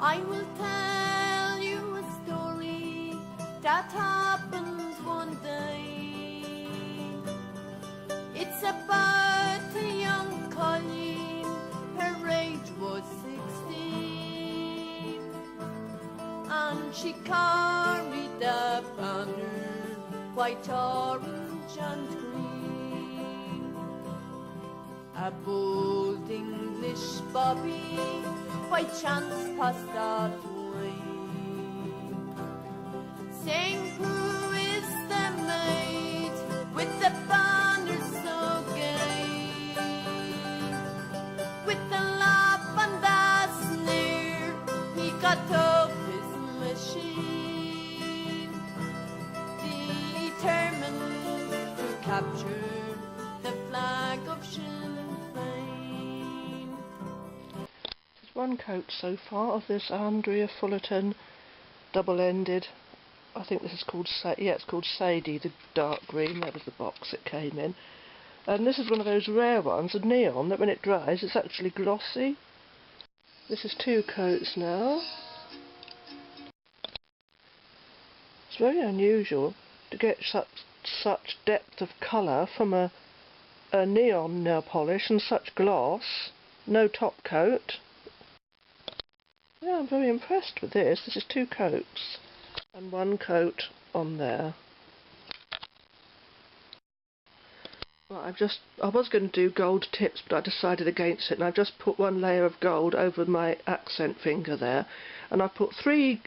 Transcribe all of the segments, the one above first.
I will tell you a story that happened one day. It's about a young colleen, her age was 16, and she carried a banner, white, orange and green. A bold English bobby by chance passed that way, saying, who is the maid with the banner so gay? With a laugh and a sneer, he got off his machine, determined to capture the flag of Sinn Féin. One coat so far of this Andrea Fulerton double-ended. I think this is called it's called Sadie, the dark green. That was the box it came in. And this is one of those rare ones, a neon, that when it dries it's actually glossy. This is 2 coats now. It's very unusual to get such depth of colour from a neon nail polish and such gloss. No top coat. Yeah, I'm very impressed with this. This is 2 coats and 1 coat on there. Right, I was going to do gold tips, but I decided against it, and I've just put 1 layer of gold over my accent finger there, and I've put 3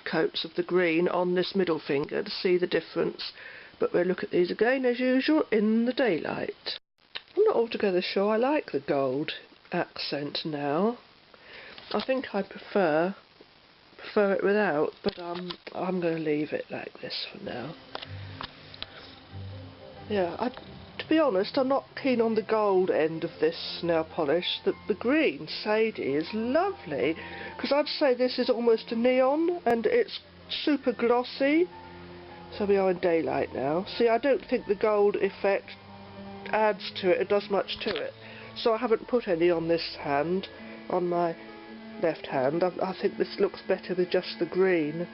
coats of the green on this middle finger to see the difference. But we'll look at these again as usual in the daylight. I'm not altogether sure I like the gold accent now. I think I prefer it without, but I'm going to leave it like this for now. Yeah, to be honest, I'm not keen on the gold end of this nail polish. The green Sadie is lovely, because I'd say this is almost a neon, and it's super glossy. So we are in daylight now. See, I don't think the gold effect adds to it, it does much to it. So I haven't put any on this hand, on my left hand. I think this looks better with just the green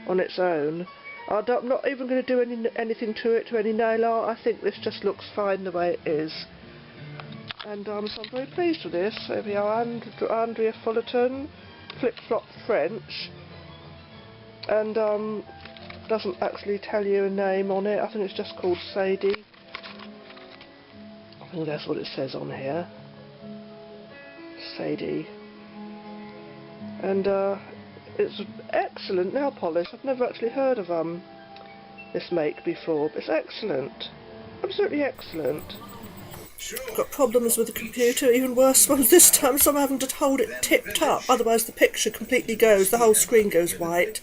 on its own. I'm not even going to do anything to it, to any nail art. I think this just looks fine the way it is. And so I'm very pleased with this. Here we are, Andrea Fulerton, Flip Flop French. And doesn't actually tell you a name on it. I think it's just called Sadie. I think that's what it says on here. Sadie. And it's excellent nail polish. I've never actually heard of this make before, but it's excellent. Absolutely excellent. I've got problems with the computer, even worse ones this time, so I'm having to hold it tipped up, otherwise the picture completely goes, the whole screen goes white.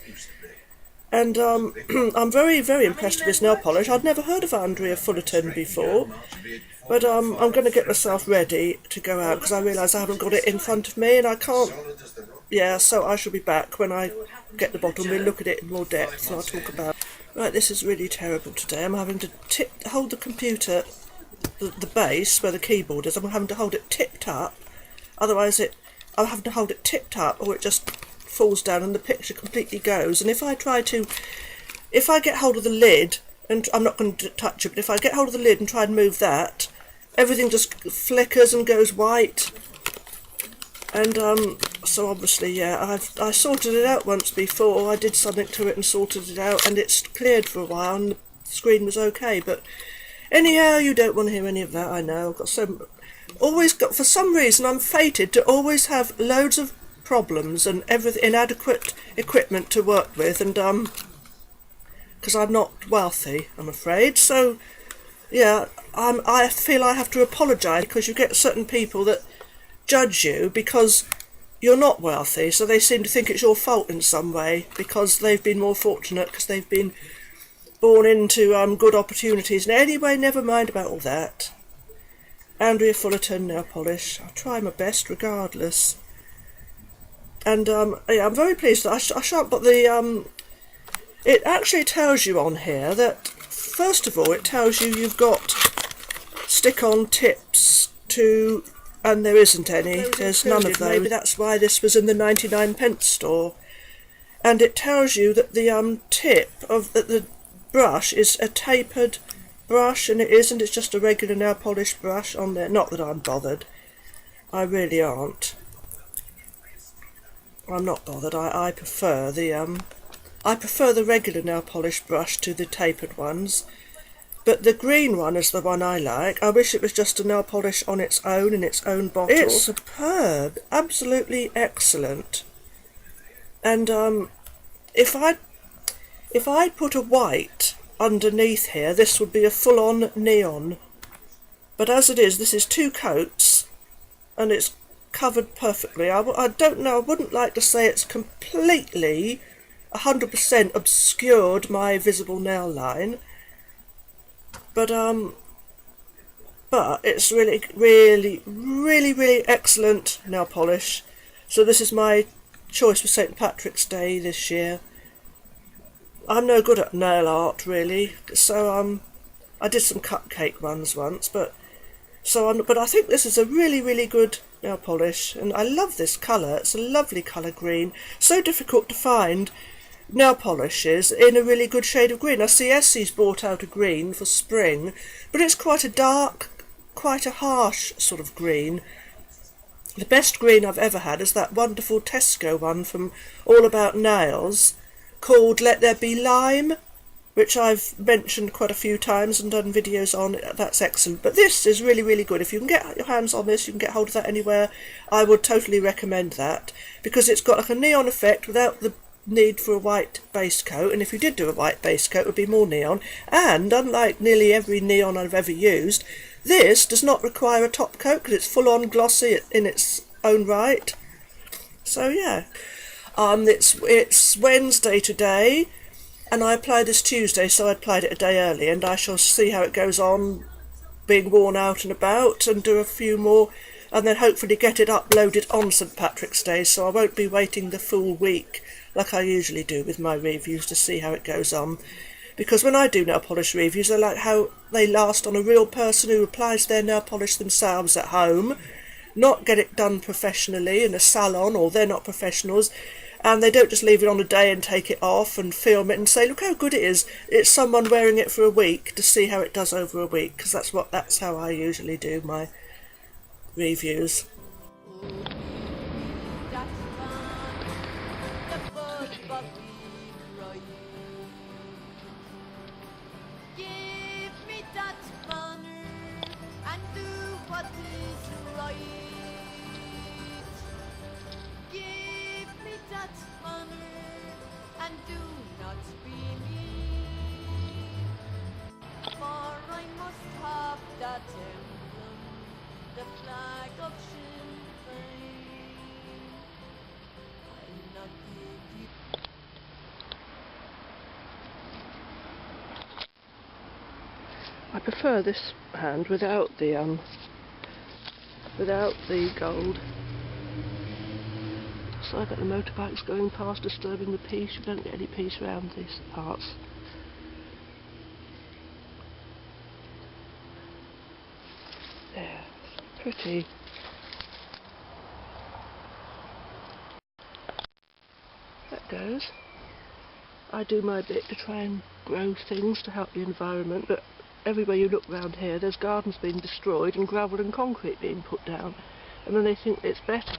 And I'm very, very impressed with this nail polish. I'd never heard of Andrea Fulerton before, but I'm going to get myself ready to go out because I realise I haven't got it in front of me and I can't. Yeah, so I shall be back when I get the bottle. We'll look at it in more depth and I'll talk about it. Right, this is really terrible today. I'm having to hold the computer, the base where the keyboard is. I'm having to hold it tipped up, otherwise I'll have to hold it tipped up or it just falls down and the picture completely goes. And if I get hold of the lid, and I'm not going to touch it, but if I get hold of the lid and try and move that, everything just flickers and goes white. And so obviously, yeah, I sorted it out once before. I did something to it and sorted it out, and it's cleared for a while, and the screen was okay. But anyhow, you don't want to hear any of that. I know. I've got for some reason, I'm fated to always have loads of problems and inadequate equipment to work with, and because I'm not wealthy, I'm afraid. So yeah, I feel I have to apologise because you get certain people that judge you because you're not wealthy, so they seem to think it's your fault in some way because they've been more fortunate, because they've been born into good opportunities. And anyway, never mind about all that. Andrea Fulerton nail polish. I'll try my best regardless. And yeah, I'm very pleased that I shan't put the it actually tells you on here that, first of all, it tells you you've got stick-on tips to and there isn't any. There's none of those. Maybe that's why this was in the 99p store. And it tells you that the tip of the brush is a tapered brush, and it isn't. It's just a regular nail polish brush on there. Not that I'm bothered. I really aren't. I'm not bothered. I prefer the regular nail polish brush to the tapered ones. But the green one is the one I like. I wish it was just a nail polish on its own, in its own bottle. It's superb. Absolutely excellent. And if I'd put a white underneath here, this would be a full-on neon. But as it is, this is 2 coats, and it's covered perfectly. I don't know, I wouldn't like to say it's completely 100% obscured my visible nail line. But it's really excellent nail polish. So this is my choice for St. Patrick's Day this year. I'm no good at nail art really, so I did some cupcake ones once, but I think this is a really good nail polish, and I love this colour. It's a lovely colour green. So difficult to find nail polishes in a really good shade of green. I see Essie's brought out a green for spring, but it's quite a dark, quite a harsh sort of green. The best green I've ever had is that wonderful Tesco one from All About Nails called Let There Be Lime, which I've mentioned quite a few times and done videos on. That's excellent. But this is really good. If you can get your hands on this, you can get hold of that anywhere, I would totally recommend that, because it's got like a neon effect without the need for a white base coat, and if you did do a white base coat it would be more neon, and unlike nearly every neon I've ever used, this does not require a top coat because it's full on glossy in its own right. So yeah, it's Wednesday today, and I applied this Tuesday, so I applied it a day early, and I shall see how it goes on being worn out and about, and do a few more, and then hopefully get it uploaded on St. Patrick's Day, so I won't be waiting the full week like I usually do with my reviews to see how it goes on. Because when I do nail polish reviews, I like how they last on a real person who applies their nail polish themselves at home, not get it done professionally in a salon, or they're not professionals, and they don't just leave it on a day and take it off and film it and say, look how good it is. It's someone wearing it for a week to see how it does over a week, because that's how I usually do my reviews. I prefer this hand without the gold. So I've got the motorbikes going past disturbing the peace. You don't get any peace around these parts. There, pretty. That goes. I do my bit to try and grow things to help the environment, but everywhere you look round here there's gardens being destroyed and gravel and concrete being put down, and then they think it's better.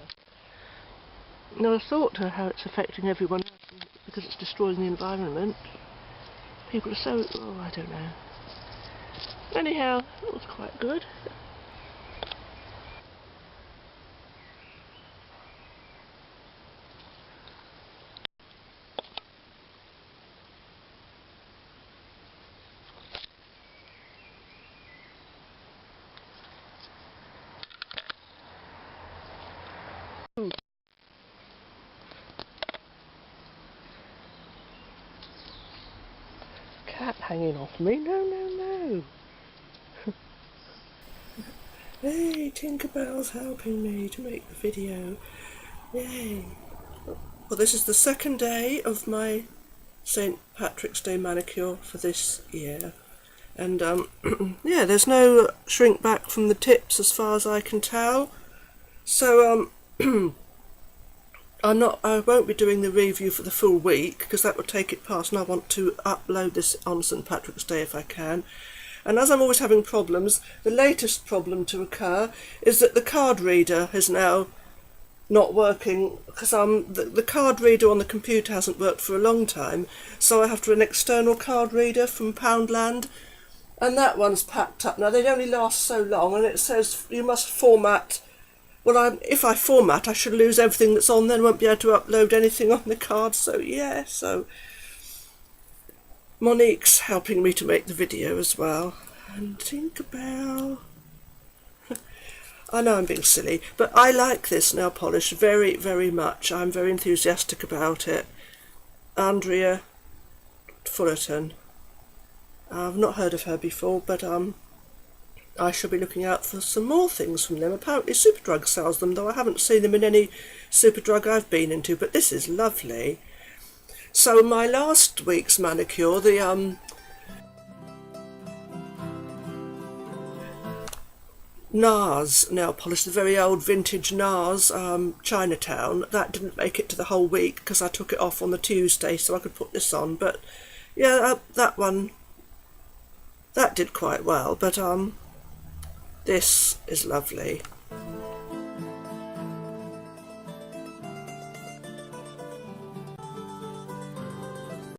Now I thought to how it's affecting everyone else because it's destroying the environment. People are so, I don't know. Anyhow, that was quite good. Cat hanging off me? No. Hey, Tinkerbell's helping me to make the video. Yay. Well, this is the second day of my St. Patrick's Day manicure for this year. And yeah, there's no shrink back from the tips as far as I can tell. So I won't be doing the review for the full week because that would take it past, and I want to upload this on St Patrick's Day if I can. And as I'm always having problems, the latest problem to occur is that the card reader is now not working, because the card reader on the computer hasn't worked for a long time, so I have to an external card reader from Poundland, and that one's packed up. Now, they only last so long, and it says you must format. Well, if I format, I should lose everything that's on, then won't be able to upload anything on the card. So yeah, so Monique's helping me to make the video as well. And Tinkerbell. I know I'm being silly, but I like this nail polish very, very much. I'm very enthusiastic about it. Andrea Fulerton. I've not heard of her before, but I shall be looking out for some more things from them. Apparently Superdrug sells them, though I haven't seen them in any Superdrug I've been into, but this is lovely. So my last week's manicure, the NARS nail polish, the very old vintage NARS Chinatown, that didn't make it to the whole week because I took it off on the Tuesday so I could put this on. But yeah, that one, that did quite well, but this is lovely.